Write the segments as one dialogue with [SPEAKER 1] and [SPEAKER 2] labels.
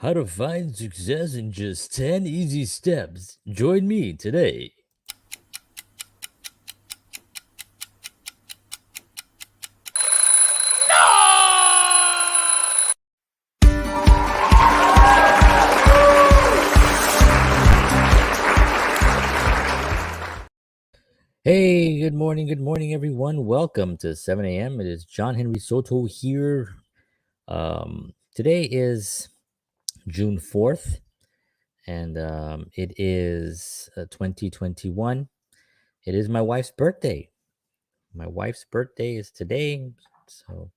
[SPEAKER 1] How to find success in just 10 easy steps. Join me today. Hey, good morning, everyone. Welcome to 7 a.m. It is John Henry Soto here. Today is June 4th, and it is 2021. It is my wife's birthday. My wife's birthday is today, so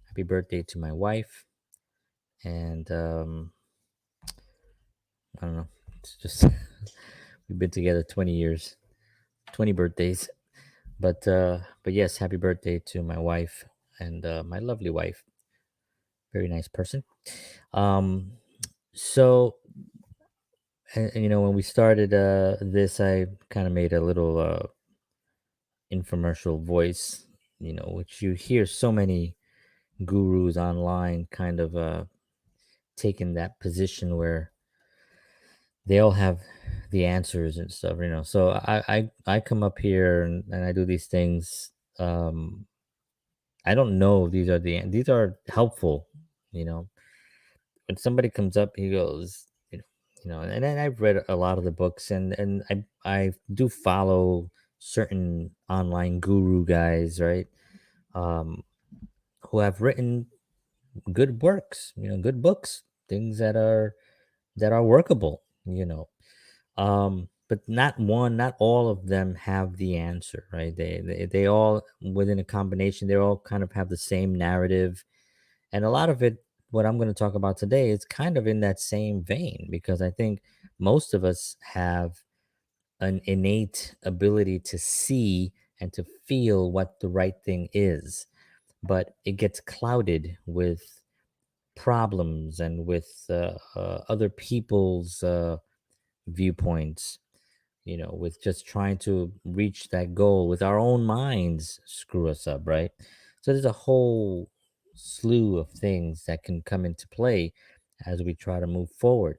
[SPEAKER 1] happy birthday to my wife. And I don't know, it's just we've been together 20 years, 20 birthdays. But yes, happy birthday to my wife and my lovely wife. Very nice person. Um, so when we started this, I kind of made a little infomercial voice, which you hear so many gurus online kind of taking that position where they all have the answers and stuff, So I come up here and I do these things. I don't know if these are helpful, you know. When somebody comes up, he goes, and then I've read a lot of the books, and I do follow certain online guru guys, right? Um, who have written good works, good books, things that are workable, but not all of them have the answer, right? They all, within a combination, they all kind of have the same narrative, and a lot of it, what I'm going to talk about today, is kind of in that same vein, because I think most of us have an innate ability to see and to feel what the right thing is, but it gets clouded with problems and with other people's viewpoints, with just trying to reach that goal, with our own minds screw us up, right? So there's a whole slew of things that can come into play as we try to move forward.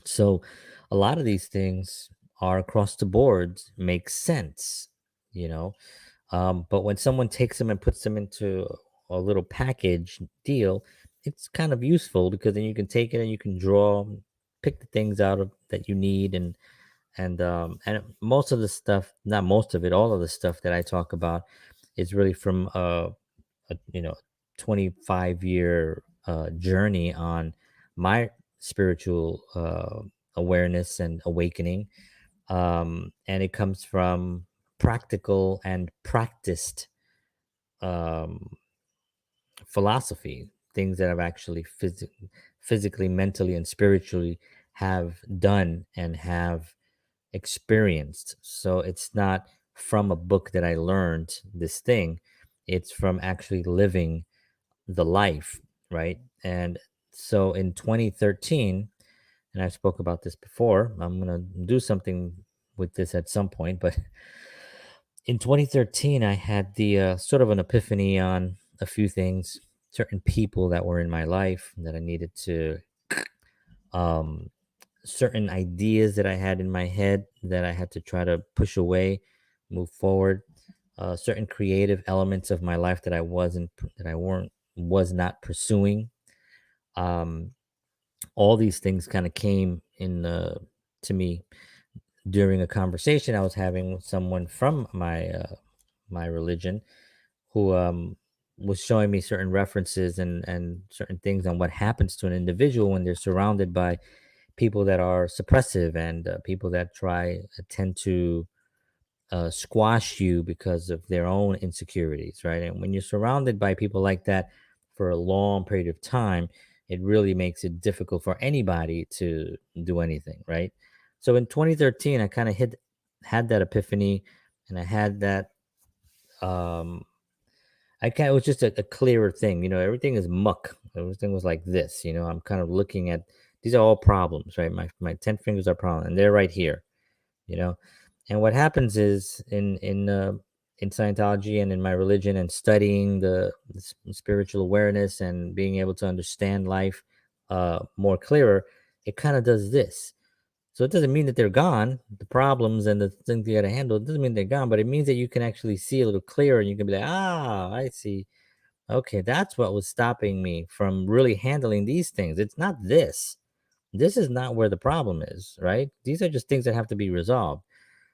[SPEAKER 1] So a lot of these things are across the board, make sense, you know. But when someone takes them and puts them into a little package deal, it's kind of useful, because then you can take it and you can draw, pick the things out of that you need, and most of the stuff, not most of it, all of the stuff that I talk about is really from a 25-year journey on my spiritual awareness and awakening, and it comes from practical and practiced um, philosophy, things that I've actually physically, mentally, and spiritually have done and have experienced. So it's not from a book that I learned this thing, it's from actually living the life, right? And so in 2013, and I spoke about this before, I'm going to do something with this at some point, but in 2013, I had the sort of an epiphany on a few things, certain people that were in my life that I needed to um, certain ideas that I had in my head that I had to try to push away, move forward. Certain creative elements of my life that I weren't, was not pursuing. Um, all these things kind of came in to me during a conversation I was having with someone from my religion, who was showing me certain references and certain things on what happens to an individual when they're surrounded by people that are suppressive, and people that tend to squash you because of their own insecurities, right? And when you're surrounded by people like that for a long period of time, it really makes it difficult for anybody to do anything, right? So in 2013, I kind of had that epiphany, and I had that um it was just a clearer thing. Everything is muck. Everything was like this. I'm kind of looking at, these are all problems, right? My 10 fingers are problems, and they're right here, you know. And what happens is, in Scientology and in my religion, and studying the spiritual awareness and being able to understand life more clearer, it kind of does this. So it doesn't mean that they're gone. The problems and the things you got to handle, it doesn't mean they're gone, but it means that you can actually see a little clearer, and you can be like, ah, I see. Okay, that's what was stopping me from really handling these things. It's not this. This is not where the problem is, right? These are just things that have to be resolved.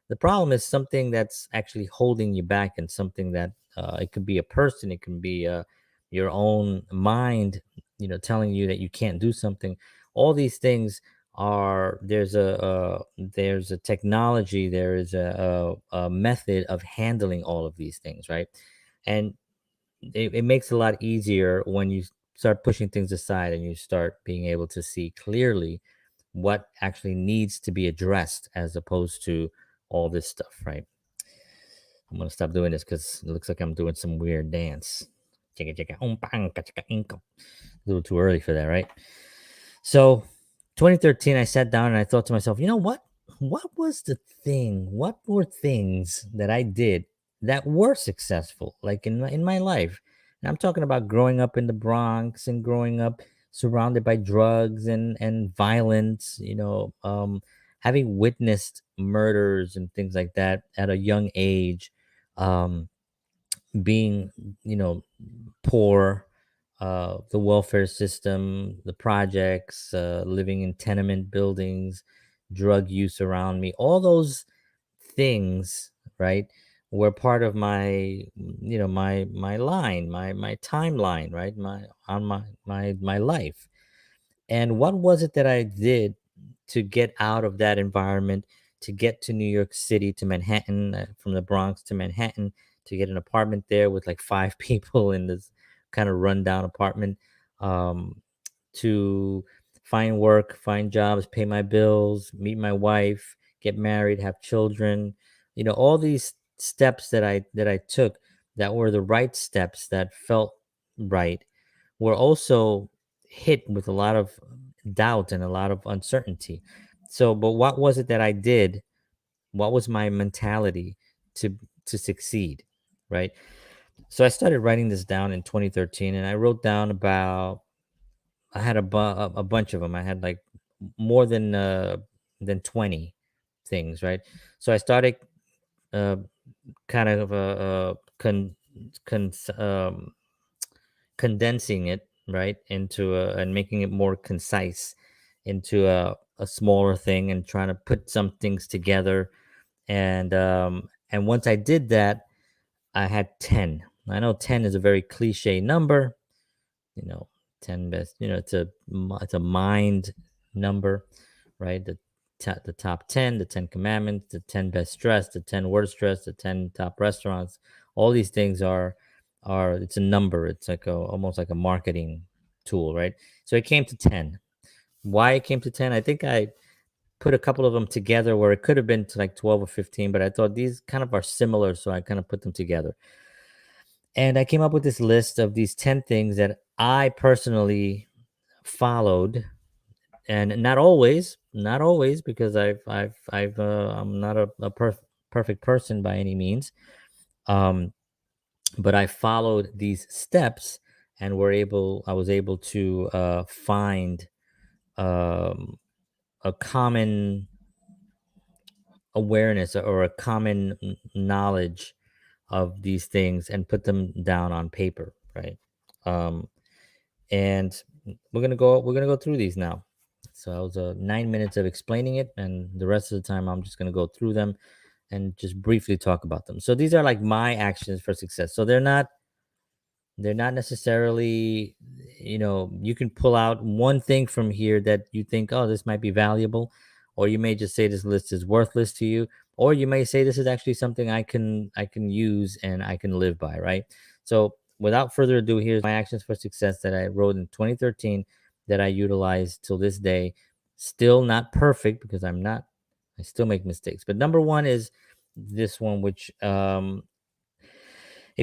[SPEAKER 1] The problem is something that's actually holding you back, and something that it could be a person, it can be your own mind, telling you that you can't do something. All these things are there's a technology, there is a method of handling all of these things, right? And it makes it a lot easier when you start pushing things aside and you start being able to see clearly what actually needs to be addressed, as opposed to all this stuff, right? I'm gonna stop doing this because it looks like I'm doing some weird dance. Chicka, chicka, bang, chicka, inko. A little too early for that, right? So, 2013, I sat down and I thought to myself, you know what? What was the thing? What were things that I did that were successful, like in my life? And I'm talking about growing up in the Bronx and growing up surrounded by drugs and violence. Having witnessed murders and things like that at a young age. Um, being poor, the welfare system, the projects, living in tenement buildings, drug use around me, all those things, right, were part of my line, my timeline, right, my life. And what was it that I did to get out of that environment, to get to New York City, to Manhattan, from the Bronx to Manhattan, to get an apartment there with like five people in this kind of rundown apartment, um, to find work, find jobs, pay my bills, meet my wife, get married, have children. All these steps that I took, that were the right steps, that felt right, were also hit with a lot of doubt and a lot of uncertainty. So, but what was it that I did? What was my mentality to to succeed, right? So I started writing this down in 2013, and I wrote down about, I had a bunch of them. I had like more than 20 things, right? So I started uh, kind of condensing it, right, into and making it more concise into a smaller thing, and trying to put some things together. And once I did that, I had 10. I know 10 is a very cliche number, you know 10 best, it's a mind number, right? The top 10, the 10 commandments, the 10 best dress, the 10 worst dress, the 10 top restaurants. All these things are it's a number. It's like almost like a marketing tool, right? So it came to 10. Why it came to 10? I think I put a couple of them together where it could have been to like 12 or 15, but I thought these kind of are similar, so I kind of put them together. And I came up with this list of these 10 things that I personally followed. And not always, because I'm not a perfect person by any means. Um, but I followed these steps, and I was able to find um, a common awareness, or a common knowledge of these things, and put them down on paper, right? Um, and we're gonna go through these now. So that was 9 minutes of explaining it, and the rest of the time I'm just gonna go through them and just briefly talk about them. So these are like my actions for success. So they're not necessarily, you can pull out one thing from here that you think, oh, this might be valuable, or you may just say this list is worthless to you, or you may say this is actually something I can use and I can live by, right? So without further ado, here's my actions for success that I wrote in 2013, that I utilize till this day. Still not perfect, because I still make mistakes. But number one is this one, which if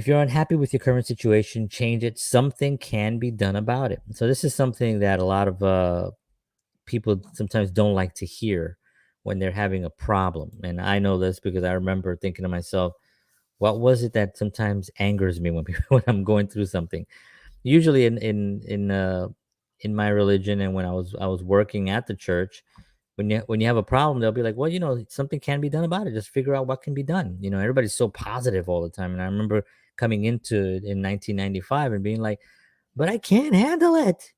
[SPEAKER 1] you're unhappy with your current situation, change it. Something can be done about it. So this is something that a lot of people sometimes don't like to hear when they're having a problem. And I know this because I remember thinking to myself, what was it that sometimes angers me when when I'm going through something? Usually in my religion, and when I was working at the church, when you have a problem, they'll be like, well, something can be done about it. Just figure out what can be done. Everybody's so positive all the time. And I remember coming into it in 1995 and being like, but I can't handle it.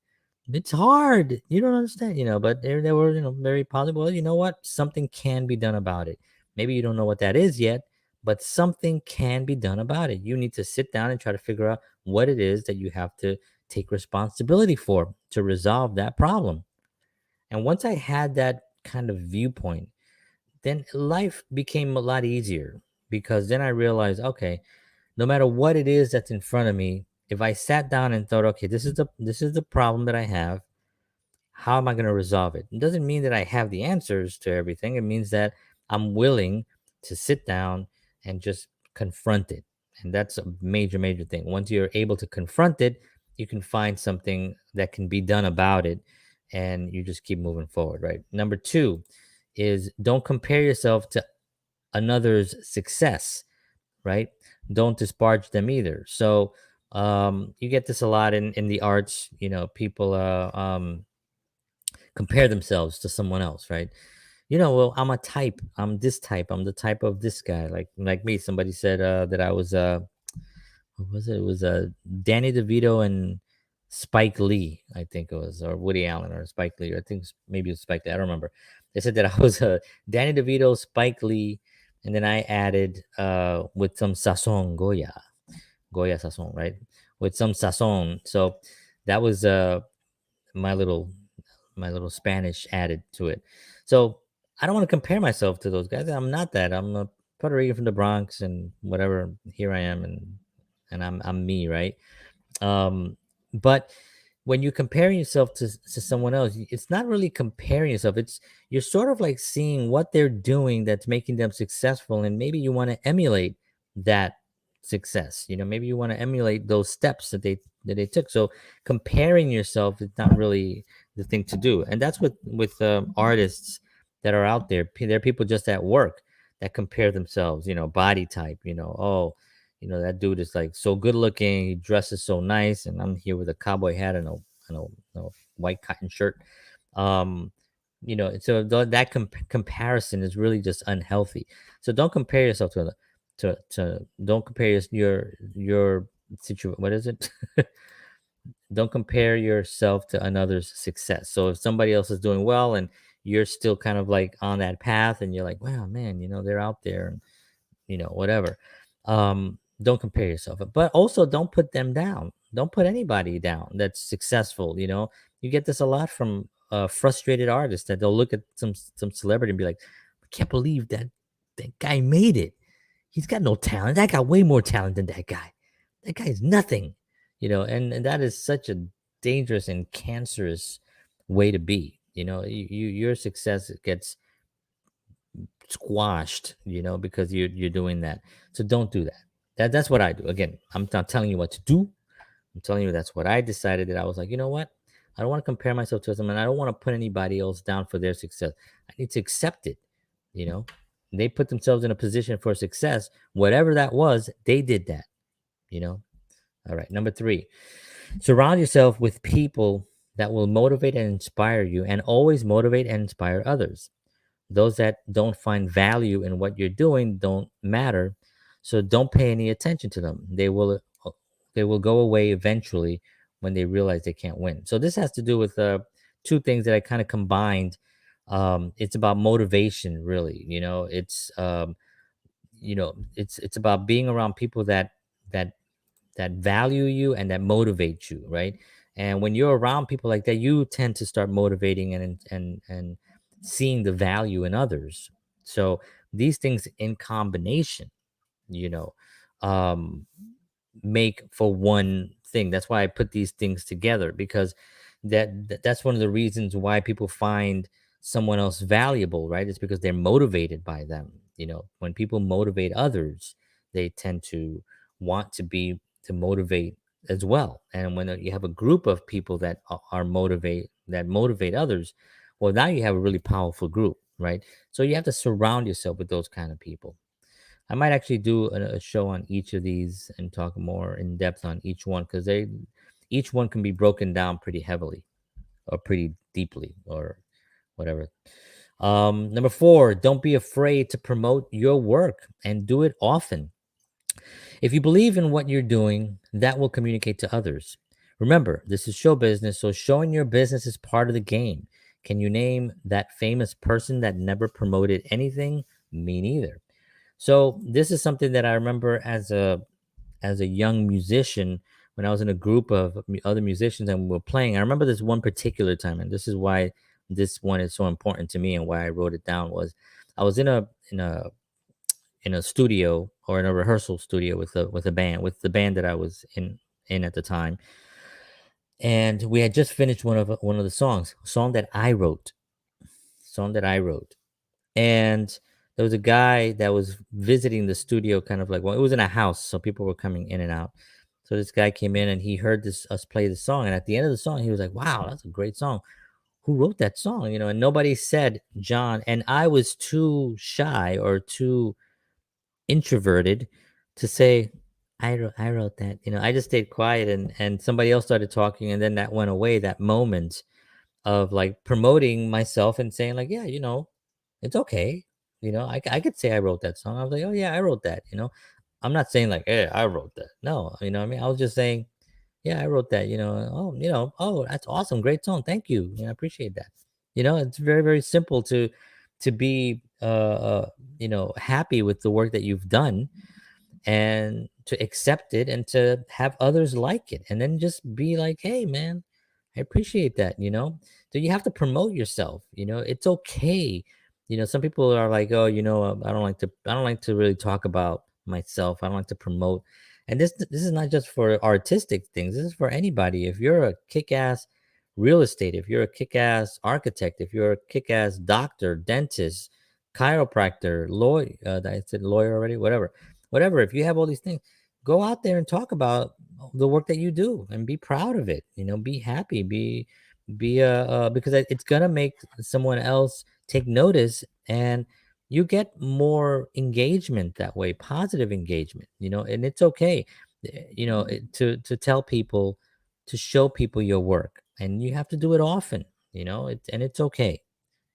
[SPEAKER 1] It's hard. You don't understand, but they were, very positive. Well, you know what? Something can be done about it. Maybe you don't know what that is yet, but something can be done about it. You need to sit down and try to figure out what it is that you have to take responsibility for to resolve that problem. And once I had that kind of viewpoint, then life became a lot easier because then I realized, okay, no matter what it is that's in front of me, if I sat down and thought, okay, this is the problem that I have, how am I going to resolve it? It doesn't mean that I have the answers to everything. It means that I'm willing to sit down and just confront it. And that's a major, major thing. Once you're able to confront it, you can find something that can be done about it, and you just keep moving forward, right? Number two is don't compare yourself to another's success, right? Don't disparage them either. So you get this a lot in the arts. People compare themselves to someone else, right? Well, I'm a type. I'm this type. I'm the type of this guy. Like me. Somebody said that I was what was it? It was Danny DeVito and Spike Lee, I think it was, or Woody Allen or Spike Lee. I think maybe it was Spike Lee. I don't remember. They said that I was Danny DeVito, Spike Lee, and then I added with some sazon, Goya sazon, right? With some sazon. So that was my little Spanish added to it. So I don't want to compare myself to those guys. I'm not that. I'm a Puerto Rican from the Bronx and whatever. Here I am, and I'm me, right? But when you compare yourself to someone else, it's not really comparing yourself. It's you're sort of like seeing what they're doing that's making them successful, and maybe you want to emulate that success. Maybe you want to emulate those steps that they took. So comparing yourself is not really the thing to do, and that's what with artists that are out there. There are people just at work that compare themselves. Body type. Oh, that dude is like so good looking. He dresses so nice, and I'm here with a cowboy hat and a white cotton shirt. Um, so that comparison is really just unhealthy. So don't compare yourself to don't compare your situation. What is it? Don't compare yourself to another's success. So if somebody else is doing well and you're still kind of like on that path, and you're like, wow, man, they're out there, whatever. Don't compare yourself, but also don't put them down. Don't put anybody down that's successful. You get this a lot from frustrated artists that they'll look at some celebrity and be like, I can't believe that guy made it. He's got no talent. That got way more talent than that guy. That guy is nothing. And that is such a dangerous and cancerous way to be. Your success gets squashed, because you're doing that. So don't do that. That's what I do. Again, I'm not telling you what to do. I'm telling you that's what I decided. That I was like, you know what? I don't want to compare myself to them, and I don't want to put anybody else down for their success. I need to accept it. You know, they put themselves in a position for success. Whatever that was, they did that. You know. All right. Number three, surround yourself with people that will motivate and inspire you, and always motivate and inspire others. Those that don't find value in what you're doing don't matter. So don't pay any attention to them. They will go away eventually when they realize they can't win. So this has to do with two things that I kind of combined. It's about motivation, really. It's about being around people that that value you and that motivate you, right? And when you're around people like that, you tend to start motivating and seeing the value in others. So these things in combination, you know, um, make for one thing. That's why I put these things together, because that's one of the reasons why people find someone else valuable, right? It's because they're motivated by them. When people motivate others, they tend to want to motivate as well. And when you have a group of people that motivate others, well, now you have a really powerful group, right? So you have to surround yourself with those kind of people. I might actually do a show on each of these and talk more in depth on each one, because each one can be broken down pretty heavily. or pretty deeply or whatever. Number four, don't be afraid to promote your work and do it often. If you believe in what you're doing, that will communicate to others. Remember, this is show business, so showing your business is part of the game. Can you name that famous person that never promoted anything? Me neither. So this is something that I remember as a young musician when I was in a group of other musicians and we were playing. I remember this one particular time, and this is why this one is so important to me and why I wrote it down was I was in a studio or in a rehearsal studio with a band with the band that I was in at the time, and we had just finished one of the songs, a song that I wrote, and there was a guy that was visiting the studio, kind of like, well, it was in a house, so people were coming in and out. So this guy came in and he heard this us play the song, and at the end of the song, he was like, "Wow, that's a great song. Who wrote that song?" And nobody said John, and I was too shy or too introverted to say I wrote that. I just stayed quiet, and somebody else started talking, and then that went away. That moment of like promoting myself and saying like, yeah, it's okay. I could say I wrote that song. I was like, oh yeah, I wrote that. I'm not saying like, hey, I wrote that. No, what I mean, I was just saying, yeah, I wrote that. Oh, oh, that's awesome, great song, thank you. I appreciate that. It's very, very simple to be happy with the work that you've done and to accept it and to have others like it and then just be like, hey man, I appreciate that. So you have to promote yourself. It's okay. Some people are like, oh, I don't like to really talk about myself. I don't like to promote. And this is not just for artistic things. This is for anybody. If you're a kick-ass real estate, if you're a kick-ass architect, if you're a kick-ass doctor, dentist, chiropractor, lawyer, I said lawyer already, whatever. If you have all these things, go out there and talk about the work that you do and be proud of it. Be happy, because it's gonna make someone else take notice, and you get more engagement that way, positive engagement. And it's okay, to tell people, to show people your work, and you have to do it often. And it's okay.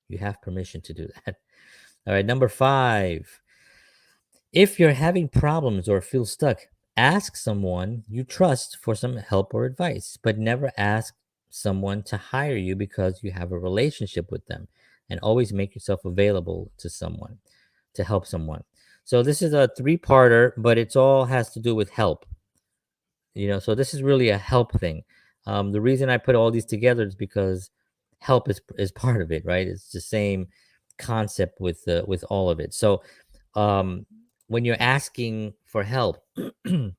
[SPEAKER 1] You have permission to do that. All right, number five. If you're having problems or feel stuck, ask someone you trust for some help or advice, but never ask someone to hire you because you have a relationship with them. And always make yourself available to someone to help someone. So this is a three-parter, but it's all has to do with help. So this is really a help thing. The reason I put all these together is because help is part of it, right? It's the same concept with all of it. So um, when you're asking for help, I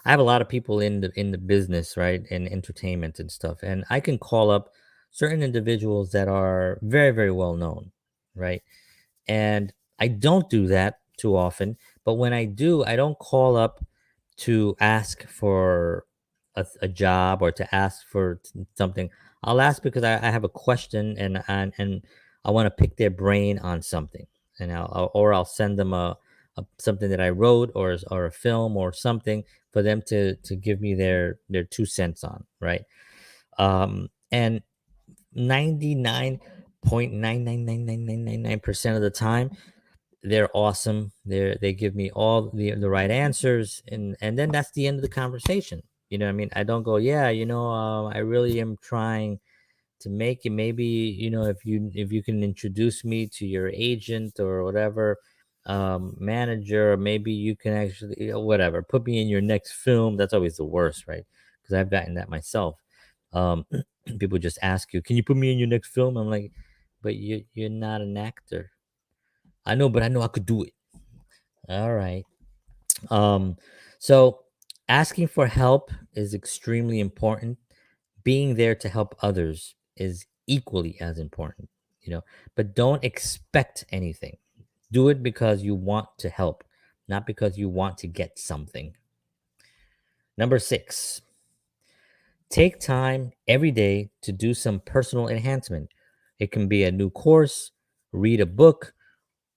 [SPEAKER 1] have a lot of people in the business, right, and entertainment and stuff, and I can call up certain individuals that are very, very well known, right? And I don't do that too often, but when I do, I don't call up to ask for a job or to ask for something. I'll ask because I have a question, and I want to pick their brain on something, and I'll send them something that I wrote, or a film or something for them to give me their 2 cents on, right? And 99.9999999% of the time they're awesome. They give me all the right answers, and then that's the end of the conversation. You know what I mean? I don't go, yeah, I really am trying to make it. Maybe, if you can introduce me to your agent or whatever, manager, or maybe you can actually, whatever, put me in your next film. That's always the worst, right? Because I've gotten that myself. um People just ask you, can you put me in your next film? I'm like, but you're not an actor. I know, but I know I could do it. All right. Um, so asking for help is extremely important. Being there to help others is equally as important, but don't expect anything. Do it because you want to help, not because you want to get something. Number six, take time every day to do some personal enhancement. It can be a new course, read a book,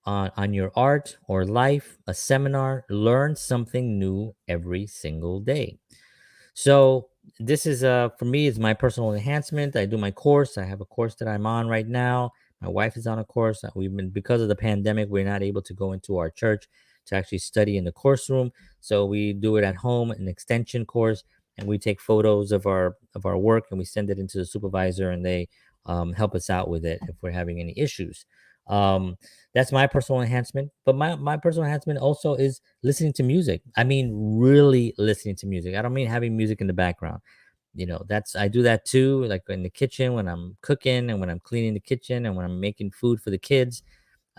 [SPEAKER 1] on your art or life, a seminar. Learn something new every single day. So this is for me is my personal enhancement. I do my course. I have a course that I'm on right now. My wife is on a course. We've been, because of the pandemic, we're not able to go into our church to actually study in the course room, so we do it at home, an extension course, and we take photos of our work and we send it into the supervisor, and they help us out with it if we're having any issues. um, that's my personal enhancement, but my personal enhancement also is listening to music. I mean, really listening to music. I don't mean having music in the background. That's, I do that too, like in the kitchen when I'm cooking and when I'm cleaning the kitchen and when I'm making food for the kids.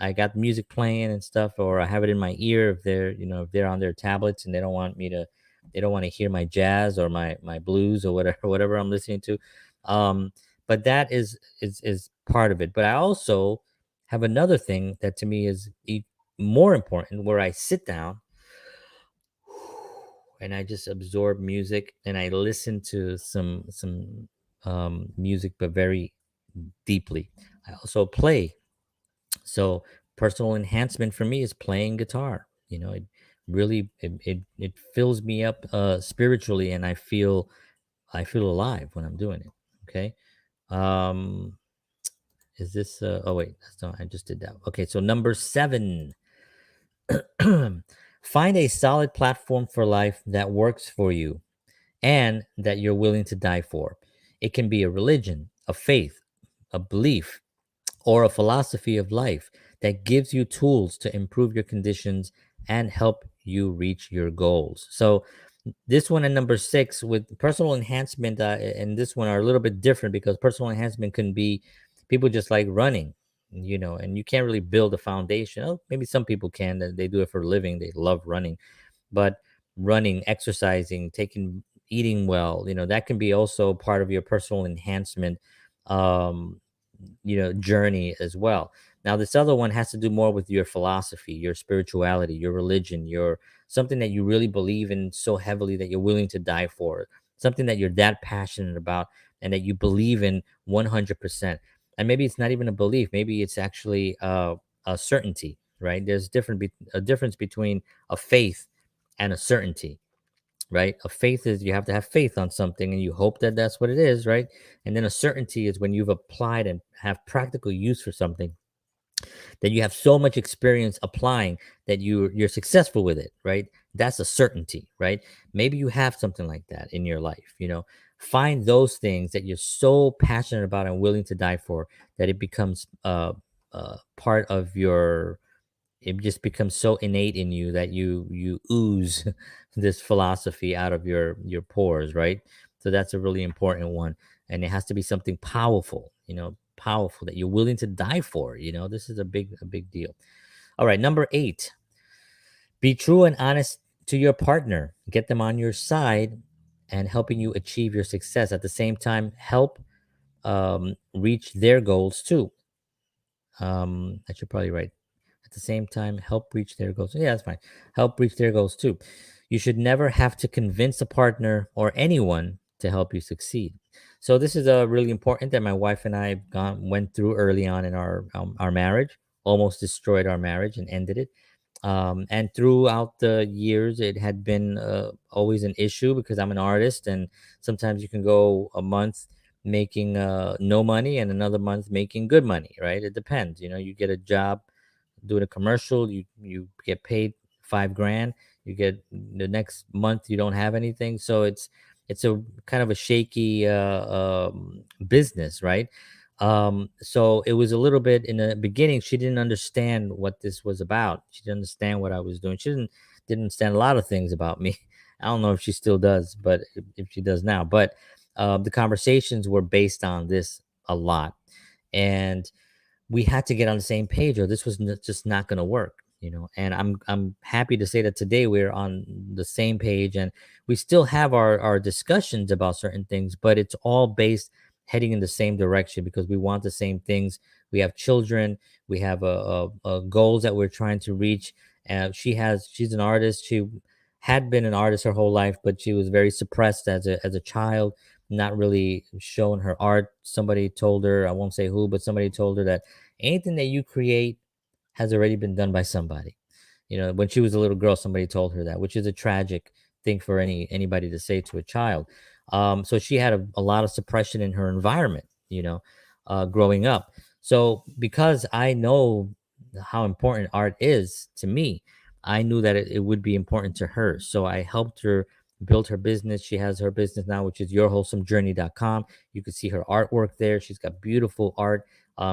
[SPEAKER 1] I got music playing and stuff, or I have it in my ear if they're, if they're on their tablets and they don't want to hear my jazz or my blues or whatever whatever I'm listening to. um but that is part of it. But I also have another thing that to me is more important, where I sit down and I just absorb music and I listen to some music, but very deeply. I also play. So personal enhancement for me is playing guitar. It really it fills me up spiritually, and I feel alive when I'm doing it. Okay. Um is this oh wait, that's not, I just did that. Okay, so number 7. Find a solid platform for life that works for you and that you're willing to die for. It can be a religion, a faith, a belief, or a philosophy of life that gives you tools to improve your conditions and help you reach your goals. So, this one and number 6 with personal enhancement, and this one are a little bit different, because personal enhancement can be people just like running, and you can't really build a foundation. Oh, maybe some people can, they do it for a living, they love running. But running, exercising, eating well, that can be also part of your personal enhancement um journey as well. Now, this other one has to do more with your philosophy, your spirituality, your religion, your something that you really believe in so heavily that you're willing to die for, something that you're that passionate about and that you believe in 100%. And maybe it's not even a belief, maybe it's actually a certainty, right? There's a difference between a faith and a certainty, right? A faith is, you have to have faith on something and you hope that that's what it is, right? And then a certainty is when you've applied and have practical use for something, that you have so much experience applying that you're successful with it, right? That's a certainty, right? Maybe you have something like that in your life. Find those things that you're so passionate about and willing to die for, that it becomes part of your, it just becomes so innate in you that you ooze this philosophy out of your pores, right? So that's a really important one, and it has to be something powerful, powerful that you're willing to die for. This is a big deal. All right, number 8: be true and honest to your partner. Get them on your side and helping you achieve your success. At the same time, help reach their goals too. I should probably write, at the same time, help reach their goals. Yeah, that's fine. Help reach their goals too. You should never have to convince a partner or anyone to help you succeed. So this is a really important that my wife and I went through early on in our marriage. Almost destroyed our marriage and ended it. And throughout the years, it had been always an issue, because I'm an artist, and sometimes you can go a month making no money and another month making good money, right? It depends. You get a job doing a commercial, you get paid 5 grand, you get the next month you don't have anything. So it's a kind of a shaky business, right? So it was a little bit, in the beginning she didn't understand what this was about. She didn't understand what I was doing. She didn't understand a lot of things about me. I don't know if she still does, but if she does now. But the conversations were based on this a lot, and we had to get on the same page, or this was just not going to work. And I'm happy to say that today we're on the same page, and we still have our discussions about certain things, but it's all based, heading in the same direction, because we want the same things. We have children, we have goals that we're trying to reach. She's an artist. She had been an artist her whole life, but she was very suppressed as a child, not really showing her art. Somebody told her, I won't say who, but somebody told her that anything that you create has already been done by somebody. When she was a little girl, somebody told her that, which is a tragic thing for anybody to say to a child. So she had a lot of suppression in her environment, growing up. So because I know how important art is to me, I knew that it would be important to her. So I helped her build her business. She has her business now, which is yourwholesomejourney.com. You can see her artwork there. She's got beautiful art.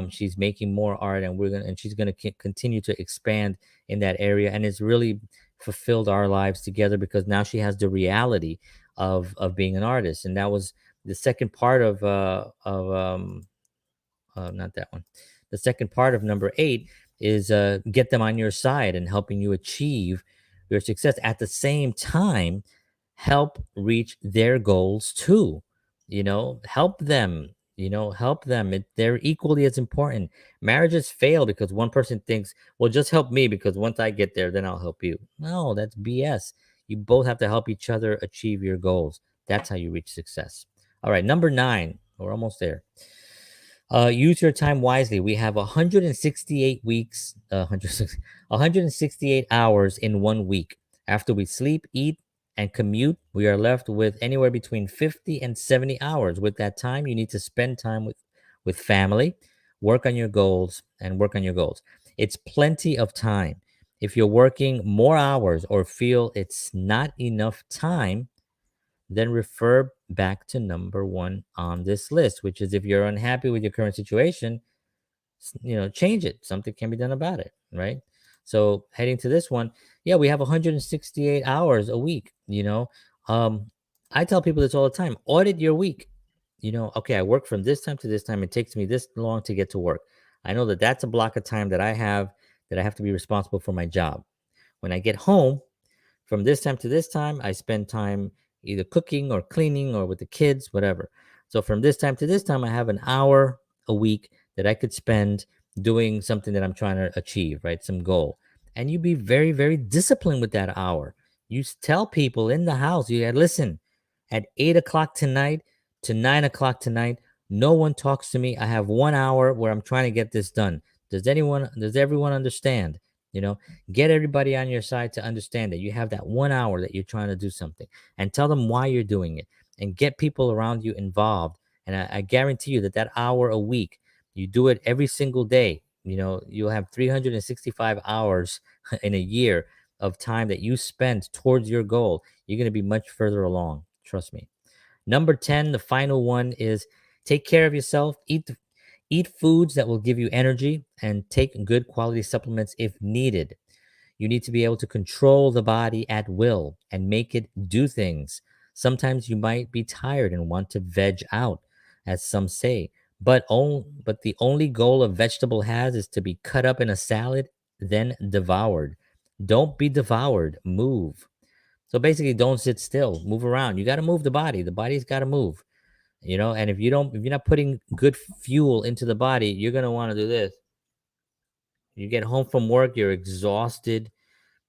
[SPEAKER 1] She's making more art, and she's gonna continue to expand in that area. And it's really fulfilled our lives together because now she has the reality of being an artist. And that was the second part of not that one. The second part of number 8 is get them on your side and helping you achieve your success. At the same time, help reach their goals too. Help them. Help them. They're equally as important. Marriages fail because one person thinks, "Well, just help me because once I get there, then I'll help you." No, that's BS. You both have to help each other achieve your goals. That's how you reach success. All right, number 9. We're almost there. Use your time wisely. We have 168 weeks, 168 hours in 1 week. After we sleep, eat, and commute, we are left with anywhere between 50 and 70 hours. With that time, you need to spend time with family, work on your goals, and work on your goals. It's plenty of time. If you're working more hours or feel it's not enough time, then refer back to number 1 on this list, which is if you're unhappy with your current situation, change it. Something can be done about it, right? So heading to this one, yeah, we have 168 hours a week. Um, I tell people this all the time: audit your week. Okay, I work from this time to this time. It takes me this long to get to work. I know that that's a block of time that I have to be responsible for my job. When I get home, from this time to this time, I spend time either cooking or cleaning or with the kids, whatever. So from this time to this time, I have an hour a week that I could spend doing something that I'm trying to achieve, right? Some goal. And you be very, very disciplined with that hour. Tell people in the house, you gotta listen, at 8 o'clock tonight to 9 o'clock tonight, no one talks to me. I have 1 hour where I'm trying to get this done. Does everyone understand? You know, get everybody on your side to understand that you have that 1 hour that you're trying to do something, and tell them why you're doing it, and get people around you involved. And I guarantee you that that hour a week, you do it every single day. You'll have 365 hours in a year of time that you spend towards your goal. You're going to be much further along. Trust me. Number 10, the final one is take care of yourself. Eat foods that will give you energy and take good quality supplements if needed. You need to be able to control the body at will and make it do things. Sometimes you might be tired and want to veg out, as some say, but the only goal a vegetable has is to be cut up in a salad, then devoured. Don't be devoured, move. So basically, don't sit still, move around. You got to move the body. The body's got to move, and if you're not putting good fuel into the body, you're going to want to do this. You get home from work, you're exhausted,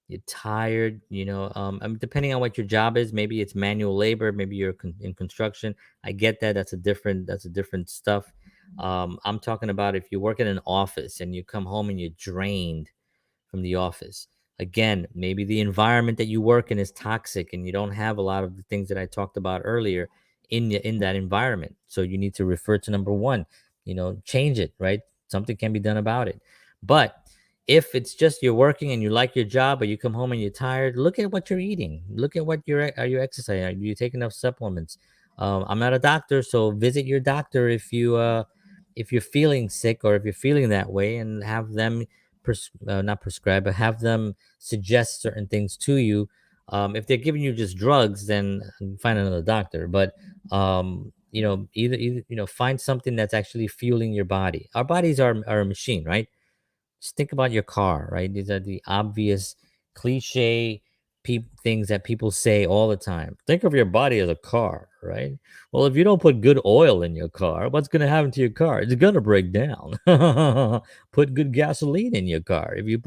[SPEAKER 1] you're tired, I mean, depending on what your job is. Maybe it's manual labor, maybe you're in construction. I get that. That's a different stuff. I'm talking about if you work in an office and you come home and you're drained from the office. Again, maybe the environment that you work in is toxic and you don't have a lot of the things that I talked about earlier in that environment. So you need to refer to number 1, change it, right? Something can be done about it. But if it's just you're working and you like your job, but you come home and you're tired, look at what you're eating. Look at what are you exercising? Are you taking enough supplements? I'm not a doctor, so visit your doctor if you're feeling sick or if you're feeling that way, and have them not prescribe, but have them suggest certain things to you. If they're giving you just drugs, then find another doctor. But either find something that's actually fueling your body. Our bodies are a machine, right? Just think about your car, right? These are the obvious cliche things that people say all the time. Think of your body as a car, right? Well, if you don't put good oil in your car, what's going to happen to your car? It's going to break down. Put good gasoline in your car. If you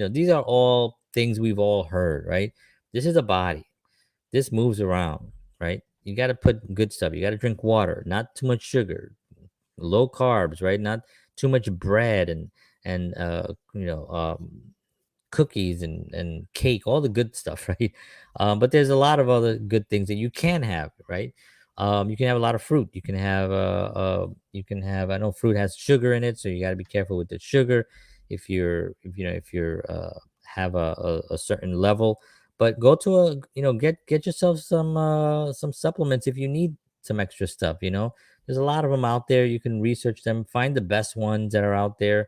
[SPEAKER 1] these are all things we've all heard, right? This is a body. This moves around, right? You got to put good stuff. You got to drink water, not too much sugar, low carbs, right? Not too much bread and cookies and cake, all the good stuff, right? But there's a lot of other good things that you can have, right? You can have a lot of fruit. You can have. I know fruit has sugar in it, so you got to be careful with the sugar. If you're have a certain level, but go to a get yourself some supplements if you need some extra stuff. There's a lot of them out there. You can research them, find the best ones that are out there.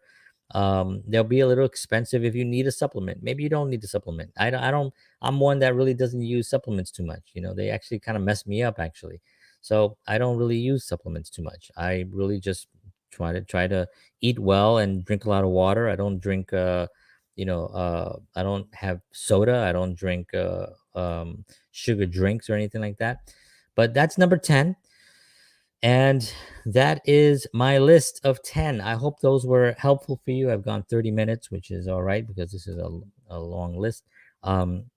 [SPEAKER 1] They'll be a little expensive if you need a supplement. Maybe you don't need a supplement. I don't. I'm one that really doesn't use supplements too much. They actually kind of mess me up actually. So I don't really use supplements too much. I really just try to eat well and drink a lot of water. I don't drink I don't have soda. I don't drink sugar drinks or anything like that. But that's number 10. And that is my list of 10. I hope those were helpful for you. I've gone 30 minutes, which is all right because this is a long list. Um,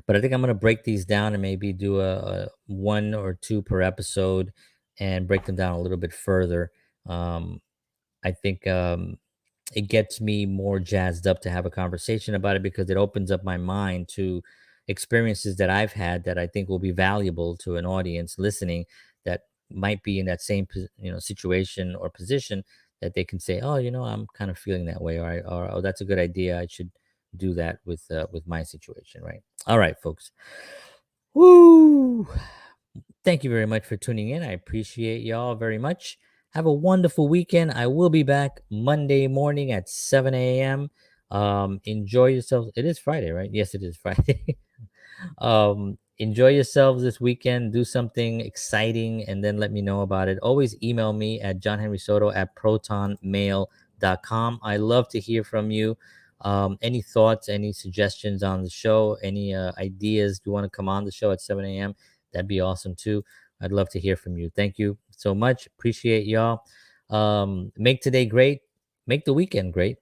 [SPEAKER 1] but I think I'm going to break these down and maybe do a one or two per episode and break them down a little bit further. Um, I think it gets me more jazzed up to have a conversation about it because it opens up my mind to experiences that I've had that I think will be valuable to an audience listening that might be in that same situation or position that they can say, oh, I'm kind of feeling that way, or oh, that's a good idea. I should do that with my situation, right? All right, folks. Woo! Thank you very much for tuning in. I appreciate y'all very much. Have a wonderful weekend. I will be back Monday morning at 7 a.m. Enjoy yourselves. It is Friday, right? Yes, it is Friday. Enjoy yourselves this weekend. Do something exciting and then let me know about it. Always email me at johnhenrysoto@protonmail.com. I love to hear from you. Any thoughts, any suggestions on the show, any ideas you want to come on the show at 7 a.m., that'd be awesome too. I'd love to hear from you. Thank you so much. Appreciate y'all. Make today great. Make the weekend great.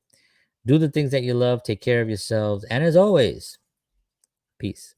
[SPEAKER 1] Do the things that you love. Take care of yourselves. And as always, peace.